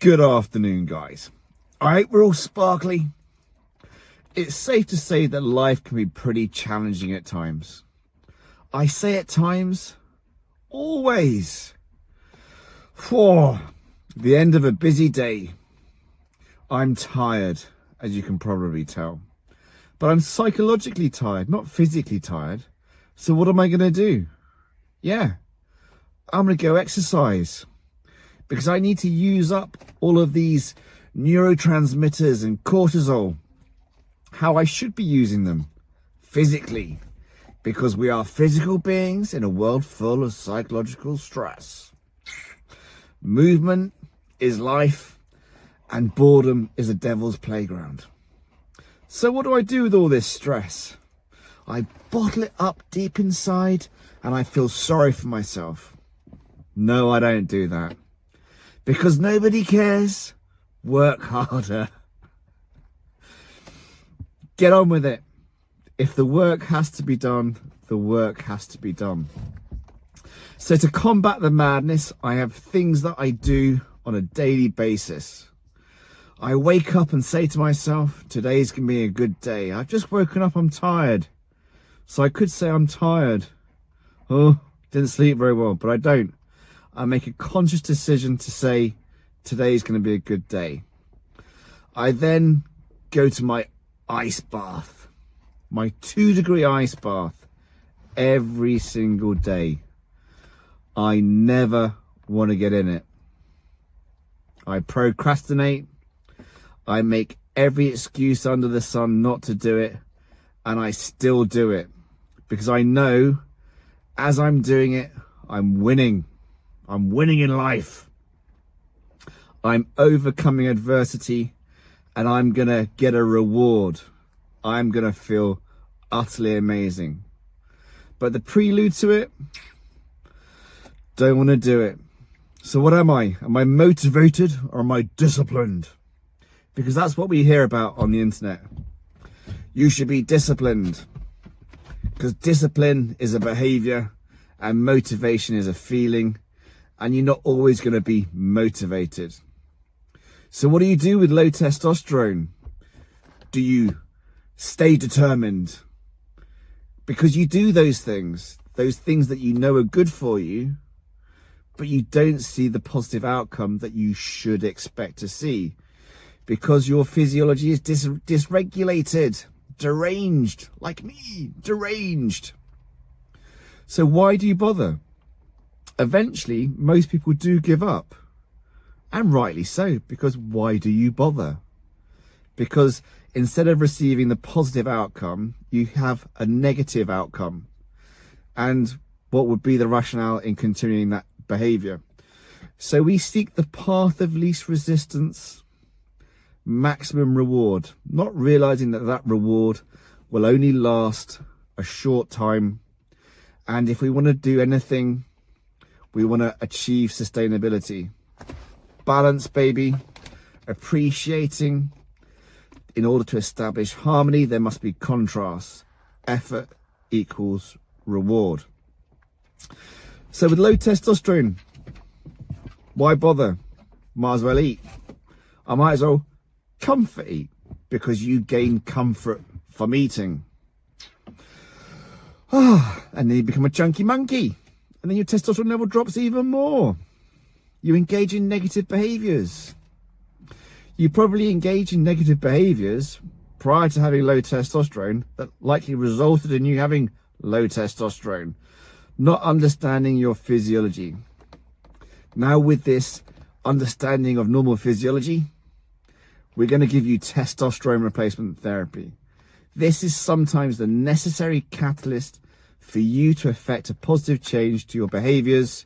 Good afternoon, guys. All right, we're all sparkly. It's safe to say that life can be pretty challenging at times. I say at times, always. For the end of a busy day, I'm tired, as you can probably tell. But I'm psychologically tired, not physically tired. So what am I going to do? Yeah, I'm going to go exercise. Because I need to use up all of these neurotransmitters and cortisol, how I should be using them physically, because we are physical beings in a world full of psychological stress. Movement is life and boredom is a devil's playground. So what do I do with all this stress? I bottle it up deep inside and I feel sorry for myself. No, I don't do that. Because nobody cares. Work harder. Get on with it. If the work has to be done, the work has to be done. So to combat the madness, I have things that I do on a daily basis. I wake up and say to myself, today's going to be a good day. I've just woken up, I'm tired. So I could say I'm tired. Oh, didn't sleep very well, but I don't. I make a conscious decision to say, today's going to be a good day. I then go to my ice bath, my 2-degree ice bath every single day. I never want to get in it. I procrastinate. I make every excuse under the sun not to do it, and I still do it because I know as I'm doing it, I'm winning. I'm winning in life. I'm overcoming adversity and I'm gonna get a reward. I'm gonna feel utterly amazing. But the prelude to it, don't want to do it. So what am I? Am I motivated or am I disciplined? Because that's what we hear about on the internet. You should be disciplined. Because discipline is a behavior and motivation is a feeling. And you're not always going to be motivated. So what do you do with low testosterone? Do you stay determined? Because you do those things that you know are good for you, but you don't see the positive outcome that you should expect to see. Because your physiology is dysregulated, deranged, like me, deranged. So why do you bother? Eventually, most people do give up. And rightly so, because why do you bother? Because instead of receiving the positive outcome, you have a negative outcome. And what would be the rationale in continuing that behavior? So we seek the path of least resistance, maximum reward, not realizing that that reward will only last a short time. And if we want to do anything, we want to achieve sustainability. Balance, baby. Appreciating. In order to establish harmony, there must be contrast. Effort equals reward. So with low testosterone, why bother? Might as well eat. I might as well comfort eat, because you gain comfort from eating. And then you become a chunky monkey. And then your testosterone level drops even more. You engage in negative behaviors. You probably engage in negative behaviors prior to having low testosterone that likely resulted in you having low testosterone, not understanding your physiology. Now with this understanding of normal physiology, we're going to give you testosterone replacement therapy. This is sometimes the necessary catalyst for you to effect a positive change to your behaviors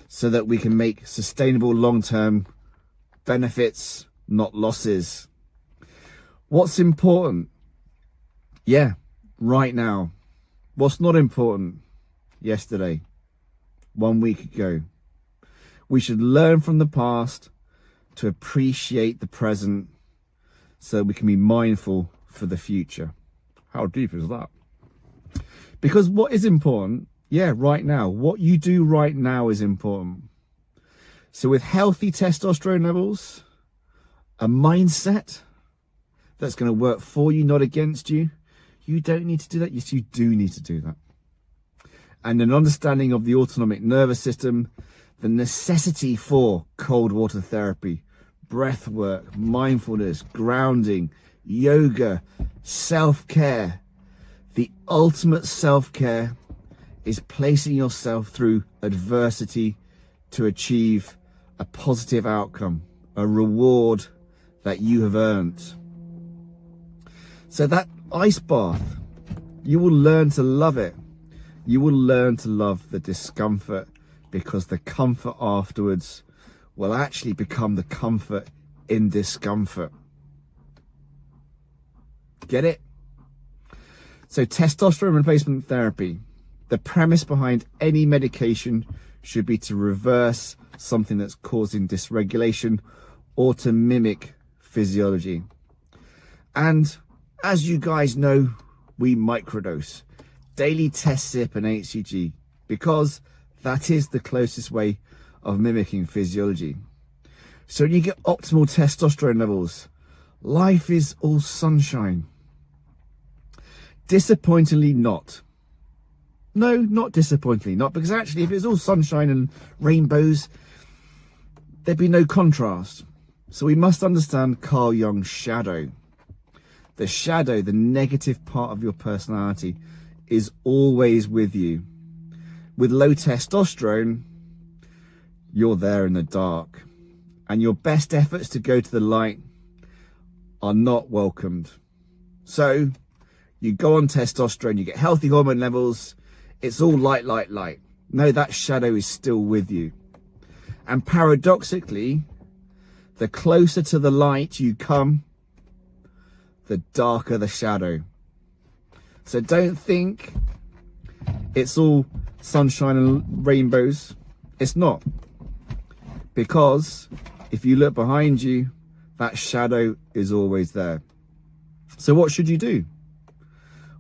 so that we can make sustainable long-term benefits, not losses. What's important? Yeah, right now. What's not important? Yesterday, 1 week ago. We should learn from the past to appreciate the present so we can be mindful for the future. How deep is that? Because what is important? Yeah, right now. What you do right now is important. So with healthy testosterone levels, a mindset that's going to work for you, not against you. You don't need to do that. Yes, you do need to do that. And an understanding of the autonomic nervous system, the necessity for cold water therapy, breath work, mindfulness, grounding, yoga, self-care. The ultimate self-care is placing yourself through adversity to achieve a positive outcome, a reward that you have earned. So that ice bath, you will learn to love it. You will learn to love the discomfort, because the comfort afterwards will actually become the comfort in discomfort. Get it? So testosterone replacement therapy, the premise behind any medication should be to reverse something that's causing dysregulation or to mimic physiology. And as you guys know, we microdose daily test sip and HCG because that is the closest way of mimicking physiology. So when you get optimal testosterone levels, life is all sunshine. Disappointingly not. No, not disappointingly not, because actually if it's all sunshine and rainbows, there'd be no contrast. So we must understand Carl Jung's shadow. The shadow, the negative part of your personality, is always with you. With low testosterone, you're there in the dark, and your best efforts to go to the light are not welcomed. So you go on testosterone, you get healthy hormone levels, it's all light, light, light. No, that shadow is still with you. And paradoxically, the closer to the light you come, the darker the shadow. So don't think it's all sunshine and rainbows. It's not. Because if you look behind you, that shadow is always there. So what should you do?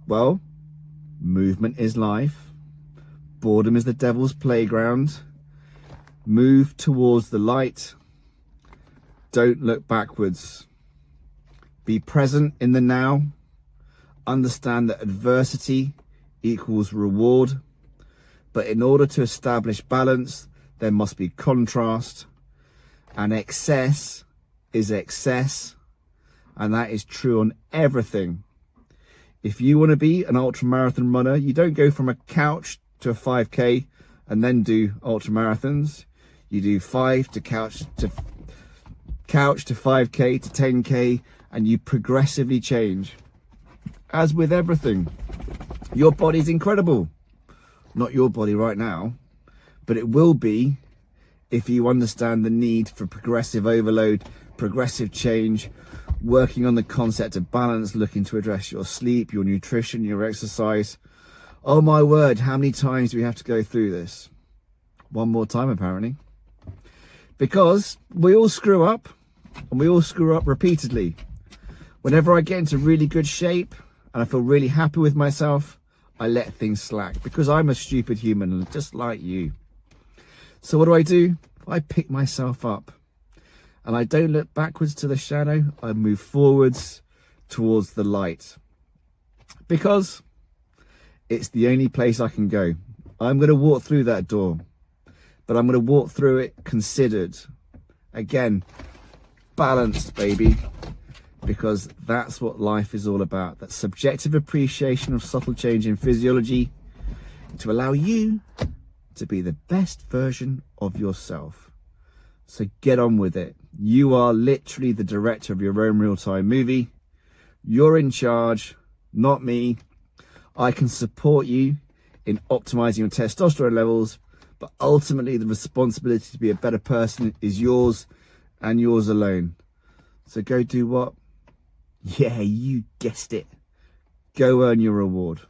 Well, movement is life. Boredom is the devil's playground. Move towards the light. Don't look backwards. Be present in the now. Understand that adversity equals reward. But in order to establish balance, there must be contrast. And excess is excess. And that is true on everything. If you want to be an ultramarathon runner, you don't go from a couch to a 5K and then do ultra marathons. You do 5 to couch to 5K to 10K, and you progressively change. As with everything, your body's incredible. Not your body right now, but it will be if you understand the need for progressive overload, progressive change, working on the concept of balance, looking to address your sleep, your nutrition, your exercise. Oh my word, how many times do we have to go through this? One more time, apparently. Because we all screw up, and we all screw up repeatedly. Whenever I get into really good shape and I feel really happy with myself, I let things slack because I'm a stupid human just like you. So what do? I pick myself up and I don't look backwards to the shadow. I move forwards towards the light because it's the only place I can go. I'm going to walk through that door, but I'm going to walk through it considered. Again, balanced, baby. Because that's what life is all about. That subjective appreciation of subtle change in physiology to allow you to be the best version of yourself. So get on with it. You are literally the director of your own real-time movie. You're in charge, not me. I can support you in optimizing your testosterone levels, but ultimately the responsibility to be a better person is yours and yours alone. So go do what? Yeah, you guessed it. Go earn your reward.